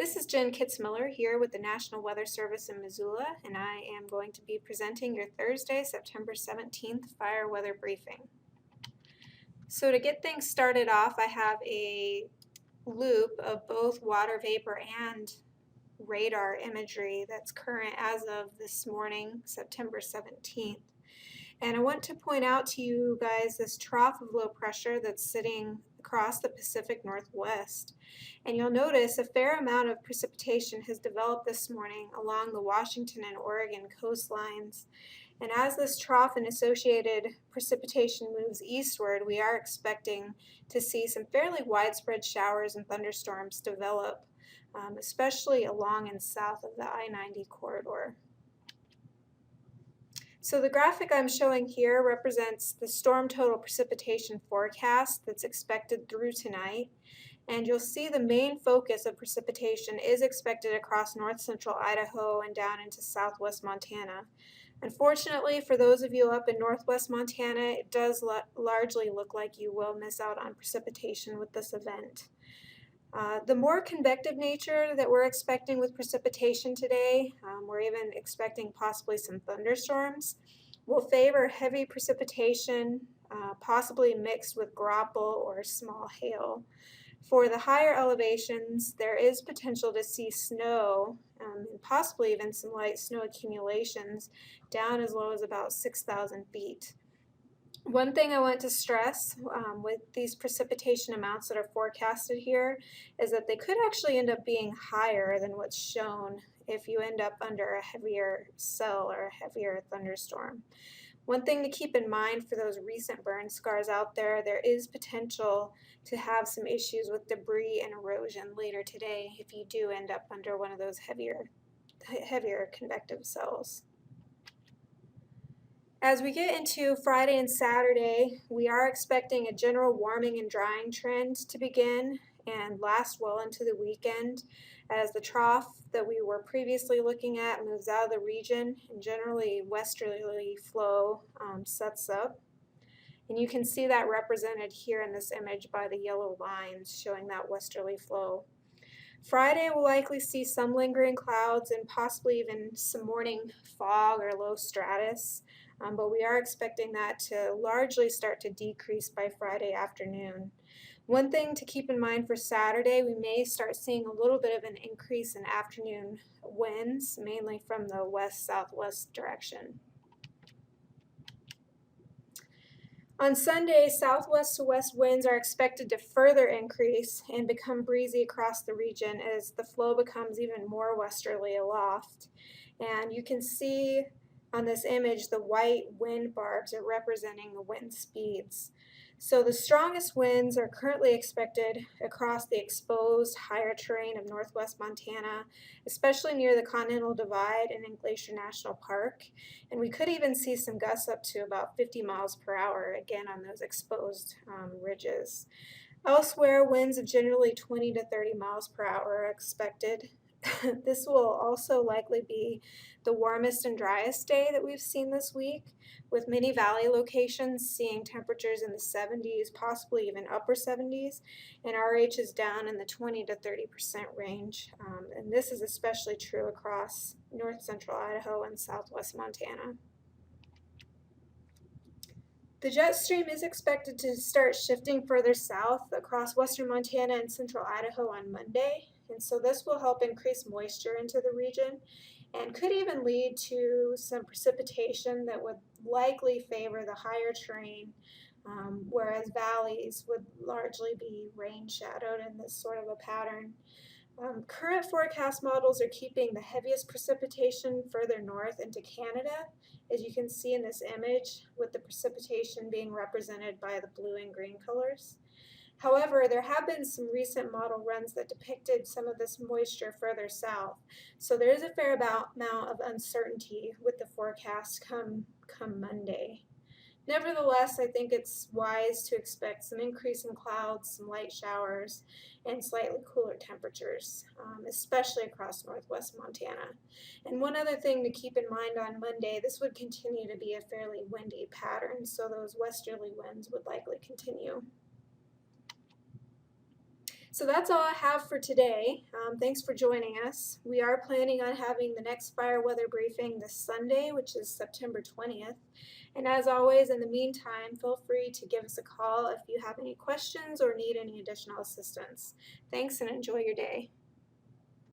This is Jen Kitzmiller here with the National Weather Service in Missoula, and I am going to be presenting your Thursday, September 17th fire weather briefing. So to get things started off, I have a loop of both water vapor and radar imagery that's current as of this morning, September 17th. And I want to point out to you guys this trough of low pressure that's sitting across the Pacific Northwest. And you'll notice a fair amount of precipitation has developed this morning along the Washington and Oregon coastlines. And as this trough and associated precipitation moves eastward, we are expecting to see some fairly widespread showers and thunderstorms develop, especially along and south of the I-90 corridor. So the graphic I'm showing here represents the storm total precipitation forecast that's expected through tonight. And you'll see the main focus of precipitation is expected across north central Idaho and down into southwest Montana. Unfortunately, for those of you up in northwest Montana, it does largely look like you will miss out on precipitation with this event. The more convective nature that we're expecting with precipitation today, we're even expecting possibly some thunderstorms, will favor heavy precipitation, possibly mixed with graupel or small hail. For the higher elevations, there is potential to see snow and possibly even some light snow accumulations down as low as about 6,000 feet. One thing I want to stress with these precipitation amounts that are forecasted here is that they could actually end up being higher than what's shown if you end up under a heavier cell or a heavier thunderstorm. One thing to keep in mind for those recent burn scars out there, there is potential to have some issues with debris and erosion later today if you do end up under one of those heavier convective cells. As we get into Friday and Saturday, we are expecting a general warming and drying trend to begin and last well into the weekend as the trough that we were previously looking at moves out of the region and generally westerly flow sets up. And you can see that represented here in this image by the yellow lines showing that westerly flow. Friday will likely see some lingering clouds and possibly even some morning fog or low stratus. But we are expecting that to largely start to decrease by Friday afternoon. One thing to keep in mind for Saturday, we may start seeing a little bit of an increase in afternoon winds, mainly from the west-southwest direction. On Sunday, southwest to west winds are expected to further increase and become breezy across the region as the flow becomes even more westerly aloft. And you can see on this image, the white wind barbs are representing the wind speeds. So the strongest winds are currently expected across the exposed higher terrain of northwest Montana, especially near the Continental Divide and in Glacier National Park. And we could even see some gusts up to about 50 miles per hour, again on those exposed ridges. Elsewhere, winds of generally 20 to 30 miles per hour are expected. This will also likely be the warmest and driest day that we've seen this week, with many valley locations seeing temperatures in the 70s, possibly even upper 70s, and RH is down in the 20 to 30% range. And this is especially true across north central Idaho and southwest Montana. The jet stream is expected to start shifting further south across western Montana and central Idaho on Monday, and so this will help increase moisture into the region and could even lead to some precipitation that would likely favor the higher terrain, whereas valleys would largely be rain shadowed in this sort of a pattern. Current forecast models are keeping the heaviest precipitation further north into Canada, as you can see in this image, with the precipitation being represented by the blue and green colors. However, there have been some recent model runs that depicted some of this moisture further south, so there is a fair amount of uncertainty with the forecast come Monday. Nevertheless, I think it's wise to expect some increase in clouds, some light showers, and slightly cooler temperatures, especially across northwest Montana. And one other thing to keep in mind on Monday, this would continue to be a fairly windy pattern, so those westerly winds would likely continue. So that's all I have for today. Thanks for joining us. We are planning on having the next fire weather briefing this Sunday, which is September 20th. And as always, in the meantime, feel free to give us a call if you have any questions or need any additional assistance. Thanks and enjoy your day.